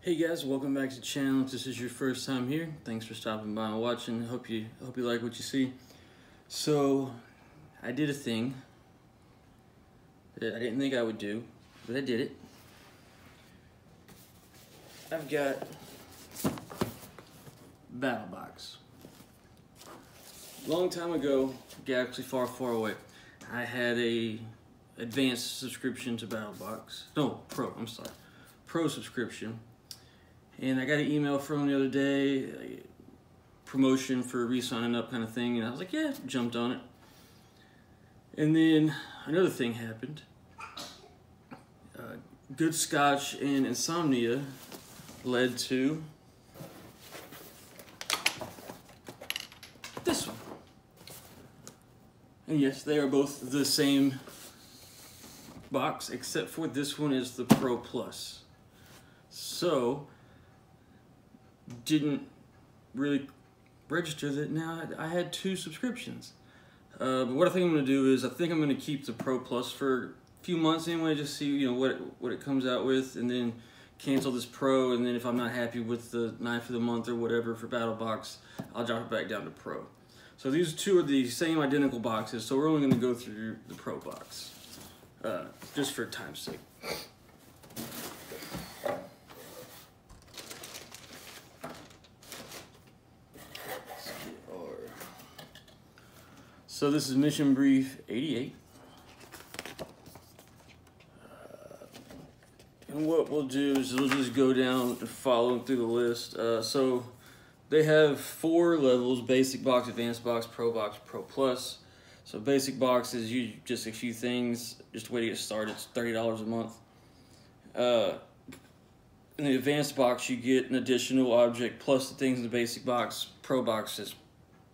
Hey guys, welcome back to the channel. If this is your first time here, thanks for stopping by and watching. Hope you like what you see. So, I did a thing that I didn't think I would do, but I did it. I've got Battle Box. Long time ago, galaxy far, far away, I had a advanced subscription to Battle Box. No, Pro. I'm sorry, Pro subscription. And I got an email from him the other day, a promotion for re-signing up kind of thing, and I was like, yeah, jumped on it. And then another thing happened. Good scotch and insomnia led to this one. And yes, they are both the same box, except for this one is the Pro Plus. So, didn't really register that now I had two subscriptions. But what I think I'm going to do is I think I'm going to keep the Pro Plus for a few months anyway, just see what it comes out with, and then cancel this Pro, and then if I'm not happy with the knife of the month or whatever for Battle Box, I'll drop it back down to Pro. So these two are the same identical boxes, so we're only going to go through the Pro box, just for time's sake. So this is Mission Brief 88. And what we'll do is we'll just go down and follow through the list. So they have 4 levels: Basic Box, Advanced Box, Pro Plus. So Basic Box is just a few things, just a way to get started. It's $30 a month. In the Advanced Box, you get an additional object plus the things in the Basic Box. Pro Box is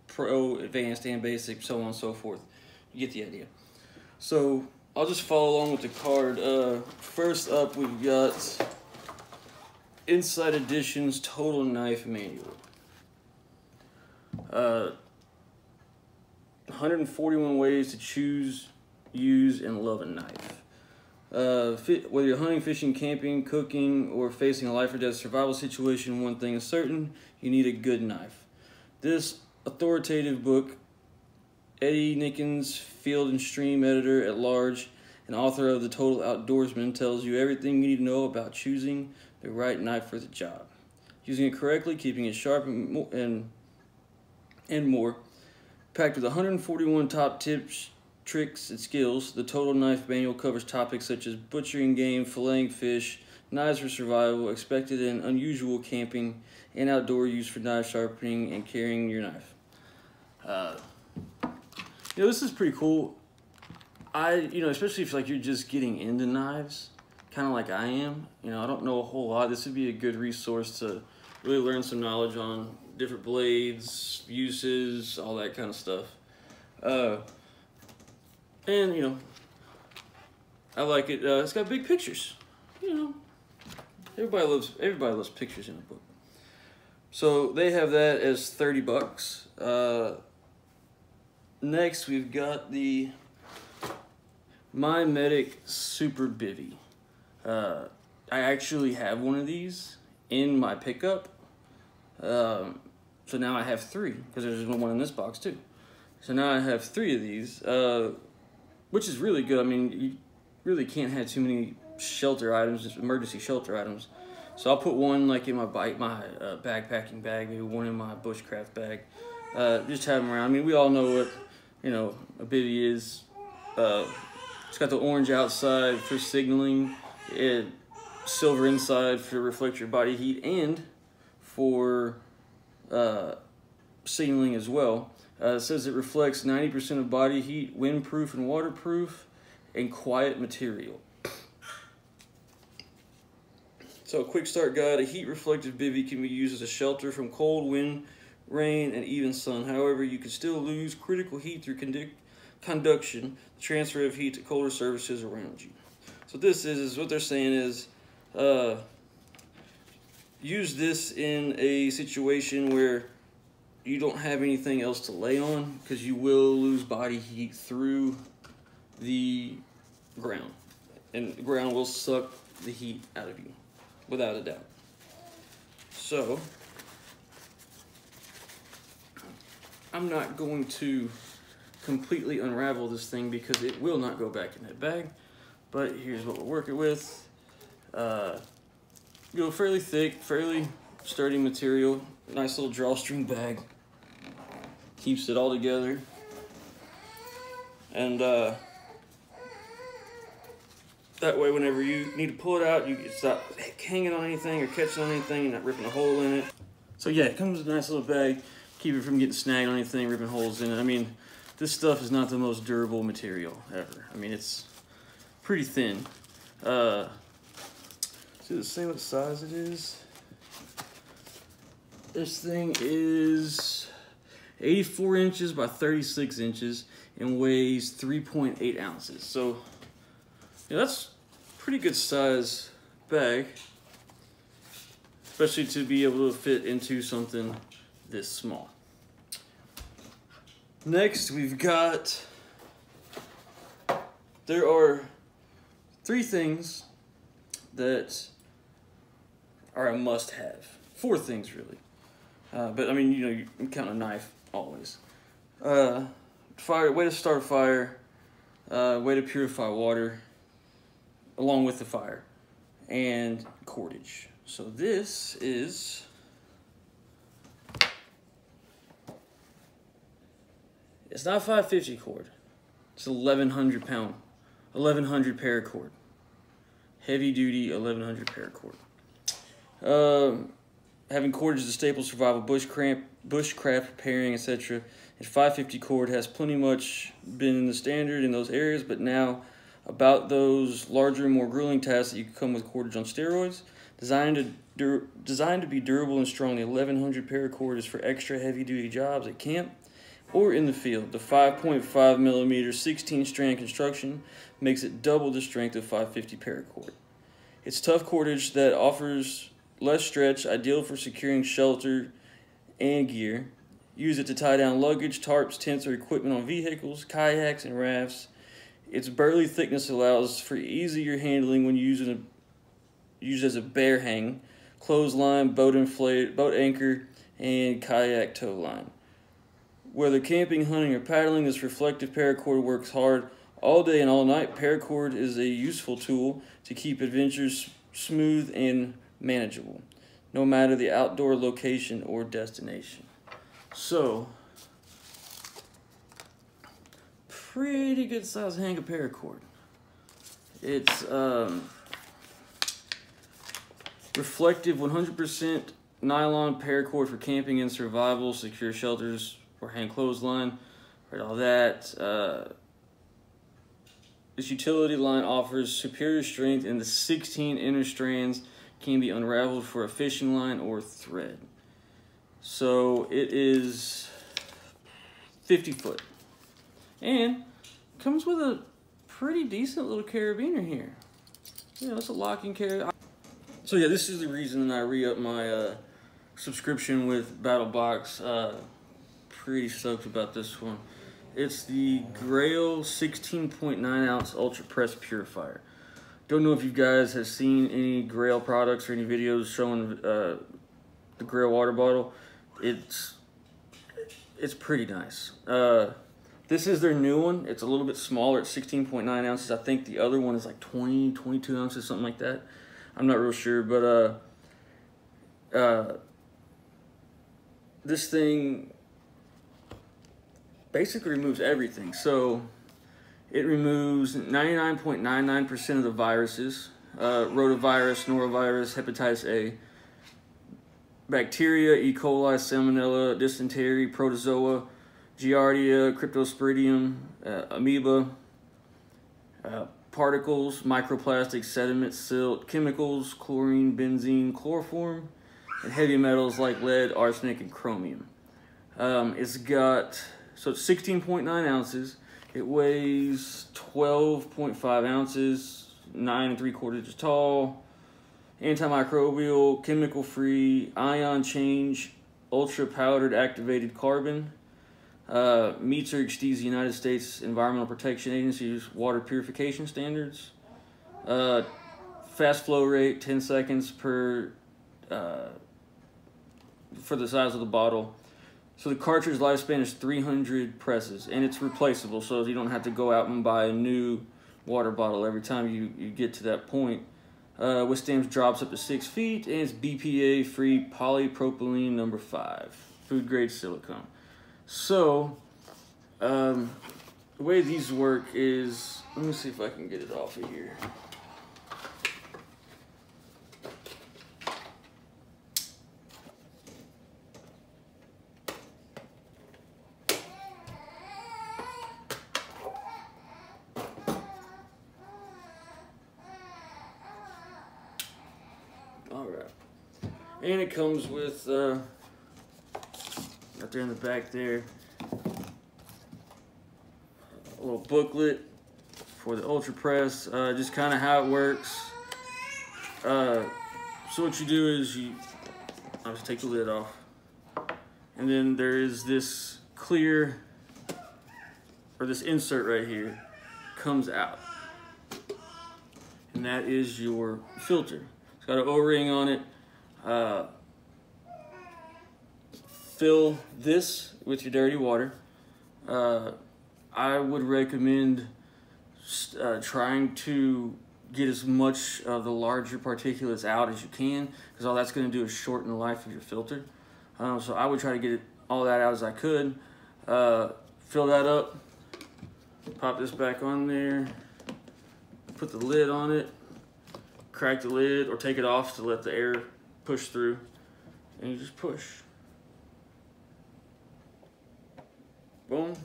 Pro, Advanced, and Basic, so on and so forth. You get the idea. So I'll just follow along with the card. First up, we've got Inside Edition's Total Knife Manual. 141 ways to choose, use, and love a knife. Whether you're hunting, fishing, camping, cooking, or facing a life or death survival situation, one thing is certain: you need a good knife. This authoritative book, Eddie Nickens, Field and Stream editor at large and author of The Total Outdoorsman, tells you everything you need to know about choosing the right knife for the job, using it correctly, keeping it sharp, and more. Packed with 141 top tips, tricks, and skills, the Total Knife Manual covers topics such as butchering game, filleting fish, knives for survival, expected and unusual camping, and outdoor use for knife sharpening and carrying your knife. This is pretty cool. Especially if you're just getting into knives, kind of like I am. I don't know a whole lot. This would be a good resource to really learn some knowledge on different blades, uses, all that kind of stuff. I like it. It's got big pictures. Everybody loves pictures in a book. So they have that as $30. Next, we've got the My Medic Super Bivvy. I actually have one of these in my pickup. So now I have 3, because there's one in this box too. So now I have 3 of these, which is really good. I mean, you really can't have too many shelter items, just emergency shelter items. So I'll put one in my backpacking bag, maybe one in my bushcraft bag. Just have them around. I mean, we all know what a bivvy is. It's got the orange outside for signaling, silver inside for reflect your body heat, and for signaling as well. It says it reflects 90% of body heat, windproof and waterproof, and quiet material. So, a quick start guide: a heat-reflective bivvy can be used as a shelter from cold, wind, rain, and even sun. However, you can still lose critical heat through conduction, the transfer of heat to colder surfaces around you. So what they're saying is, use this in a situation where you don't have anything else to lay on, because you will lose body heat through the ground, and the ground will suck the heat out of you, without a doubt. So I'm not going to completely unravel this thing because it will not go back in that bag. But here's what we're working with. Fairly thick, fairly sturdy material. Nice little drawstring bag. Keeps it all together. And that way whenever you need to pull it out, it's not hanging on anything or catching on anything, you're not ripping a hole in it. So yeah, it comes with a nice little bag. Keep it from getting snagged on anything, ripping holes in it. I mean, this stuff is not the most durable material ever. I mean, it's pretty thin. See the same what size it is? This thing is 84 inches by 36 inches and weighs 3.8 ounces. So yeah, that's pretty good size bag, especially to be able to fit into something this small. Next, we've got, there are 3 things that are a must-have. 4 things, really. But I mean, you know, you count a knife always. Fire, way to start a fire, way to purify water, along with the fire, and cordage. So this is it's not 550 cord. It's 1,100 pound, 1,100 paracord. Heavy duty 1,100 paracord. Having cordage is a staple survival bushcraft repairing, etc. And 550 cord has plenty much been the standard in those areas, but now about those larger, more grueling tasks that you can come with cordage on steroids. Designed to be durable and strong, the 1,100 paracord is for extra heavy-duty jobs at camp or in the field. The 5.5 millimeter 16-strand construction makes it double the strength of 550 paracord. It's tough cordage that offers less stretch, ideal for securing shelter and gear. Use it to tie down luggage, tarps, tents, or equipment on vehicles, kayaks, and rafts. Its burly thickness allows for easier handling when used as a bear hang, clothesline, boat anchor, and kayak tow line. Whether camping, hunting, or paddling, this reflective paracord works hard all day and all night. Paracord is a useful tool to keep adventures smooth and manageable, no matter the outdoor location or destination. So, pretty good size hang of paracord. It's reflective 100% nylon paracord for camping and survival, secure shelters or hang clothesline, right? All that. This utility line offers superior strength, and the 16 inner strands can be unraveled for a fishing line or thread. So it is 50 foot. And comes with a pretty decent little carabiner here. You know, it's a locking carabiner. So yeah, this is the reason I re-upped my subscription with BattleBox. Pretty stoked about this one. It's the Grail 16.9 ounce Ultra Press Purifier. Don't know if you guys have seen any Grail products or any videos showing the Grail water bottle. It's pretty nice. This is their new one. It's a little bit smaller at 16.9 ounces. I think the other one is like 20, 22 ounces, something like that. I'm not real sure, but this thing basically removes everything. So it removes 99.99% of the viruses, rotavirus, norovirus, hepatitis A, bacteria, E. coli, salmonella, dysentery, protozoa, giardia, cryptosporidium, amoeba, particles, microplastics, sediment, silt, chemicals, chlorine, benzene, chloroform, and heavy metals like lead, arsenic, and chromium. It's 16.9 ounces. It weighs 12.5 ounces, 9 3/4 inches tall, antimicrobial, chemical-free, ion change, ultra-powdered activated carbon, meets or exceeds the United States Environmental Protection Agency's water purification standards, fast flow rate, 10 seconds per for the size of the bottle. So the cartridge lifespan is 300 presses, and it's replaceable, so you don't have to go out and buy a new water bottle every time you get to that point. Withstands drops up to 6 feet, and it's BPA-free polypropylene number 5, food-grade silicone. So, the way these work is, let me see if I can get it off of here. Alright, and it comes with, right there in the back there, a little booklet for the Ultra Press, just kind of how it works. So what you do is I'll just take the lid off, and then there is this clear, or this insert right here, comes out, and that is your filter. It's got an O-ring on it. Fill this with your dirty water. I would recommend trying to get as much of the larger particulates out as you can, because all that's going to do is shorten the life of your filter. So I would try to get all that out as I could. Fill that up, pop this back on there, put the lid on it, crack the lid or take it off to let the air push through, and you just push. Boom.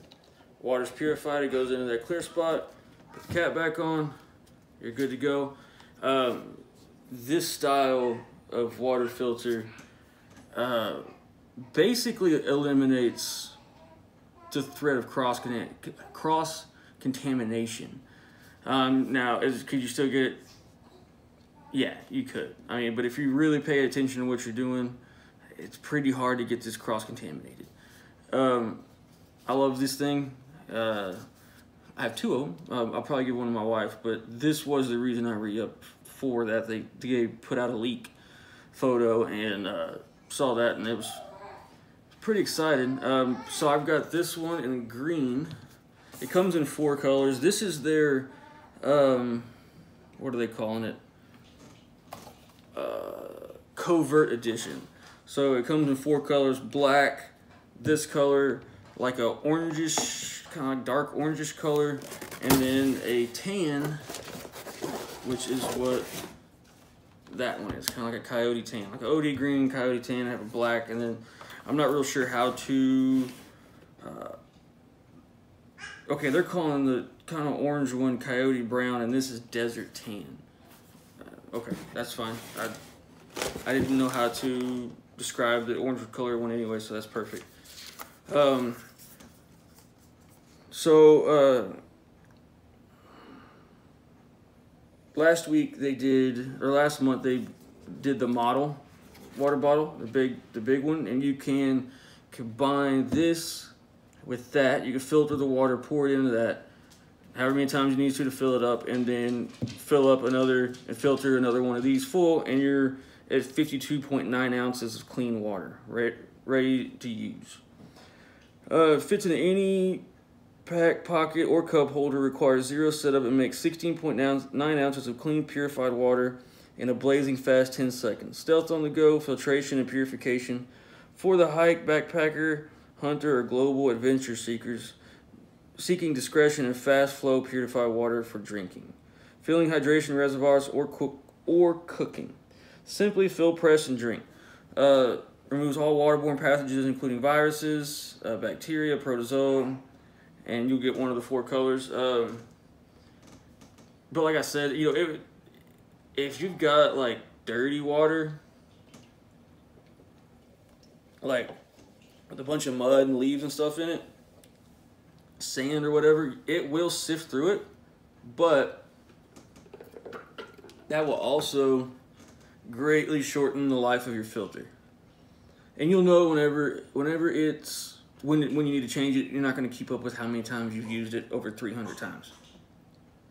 Water's purified, it goes into that clear spot. Put the cap back on, you're good to go. This style of water filter basically eliminates the threat of cross contamination. Now, could you still get it? Yeah, you could. I mean, but if you really pay attention to what you're doing, it's pretty hard to get this cross-contaminated. I love this thing. I have 2 of them. I'll probably give one to my wife, but this was the reason I re-upped for that. They put out a leak photo and saw that, and it was pretty exciting. So I've got this one in green. It comes in 4 colors. This is their, what are they calling it? Covert edition. So it comes in 4 colors: black, this color, like a orangish, kind of like dark orangish color, and then a tan, which is what that one is, kind of like a coyote tan, like an OD green, coyote tan. I have a black, and then I'm not real sure how to, okay, they're calling the kind of orange one coyote brown, and this is desert tan. Okay, that's fine. I didn't know how to describe the orange color one anyway, so that's perfect. Last month they did the model water bottle, the big one, and you can combine this with that. You can filter the water, pour it into that, however many times you need to fill it up, and then fill up another and filter another one of these full, and you're at 52.9 ounces of clean water, ready to use. Fits into any pack, pocket, or cup holder, requires 0 setup, and makes 16.9 ounces of clean, purified water in a blazing fast 10 seconds. Stealth on the go, filtration and purification for the hike, backpacker, hunter, or global adventure seekers seeking discretion and fast flow purified water for drinking, filling hydration reservoirs, or cooking. Simply fill, press, and drink. Removes all waterborne pathogens, including viruses, bacteria, protozoa, and you'll get one of the 4 colors. But like I said, you know, if you've got like dirty water, like with a bunch of mud and leaves and stuff in it, sand or whatever, it will sift through it, but that will also greatly shorten the life of your filter. And you'll know whenever when you need to change it, you're not going to keep up with how many times you've used it over 300 times.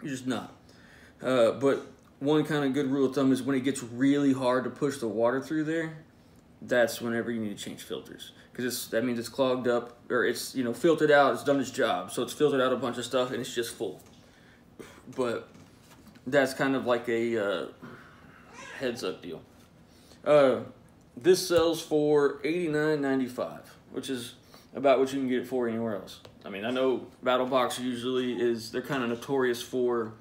You're just not. But one kind of good rule of thumb is when it gets really hard to push the water through there, that's whenever you need to change filters, because that means it's clogged up, or it's, you know, filtered out. It's done its job, so it's filtered out a bunch of stuff and it's just full. But that's kind of like a heads up deal. This sells for $89.95, which is about what you can get it for anywhere else. I mean, I know BattleBox usually they're kind of notorious for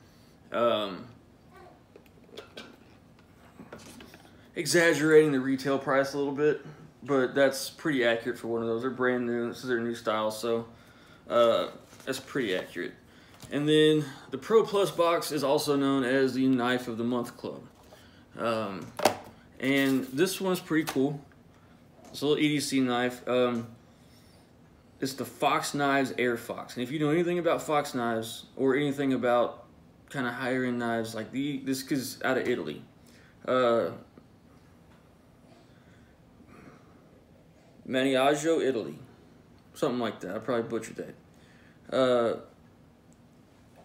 exaggerating the retail price a little bit, but that's pretty accurate for one of those. They're brand new. This is their new style, so that's pretty accurate. And then the Pro Plus box is also known as the Knife of the Month Club. And this one's pretty cool. It's a little EDC knife. It's the Fox Knives Air Fox. And if you know anything about Fox knives, or anything about kind of higher end knives like this is out of Italy. Maniaggio, Italy. Something like that. I probably butchered that.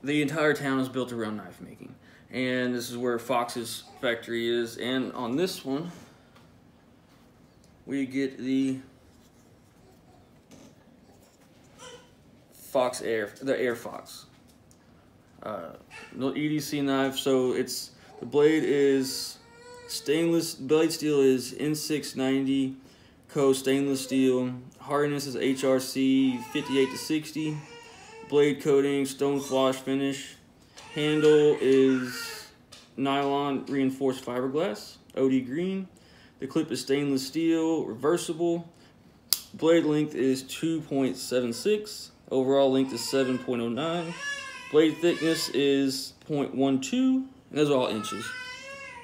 The entire town is built around knife making. And this is where Fox's factory is. And on this one, we get the Air Fox. No EDC knife, so the blade is stainless, blade steel is N690 Co stainless steel. Hardness is HRC 58 to 60. Blade coating, stone flash finish. Handle is nylon reinforced fiberglass, OD green. The clip is stainless steel, reversible. Blade length is 2.76. Overall length is 7.09. Blade thickness is 0.12. And those are all inches.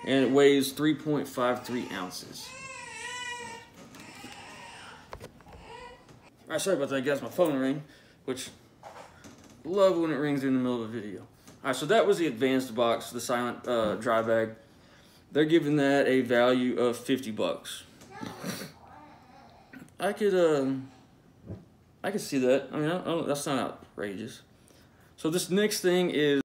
And it weighs 3.53 ounces. Alright, sorry about that, guys. My phone rang, which love when it rings in the middle of a video. Alright, so that was the advanced box, the silent dry bag. They're giving that a value of $50. I could see that. I mean, that's not outrageous. So this next thing is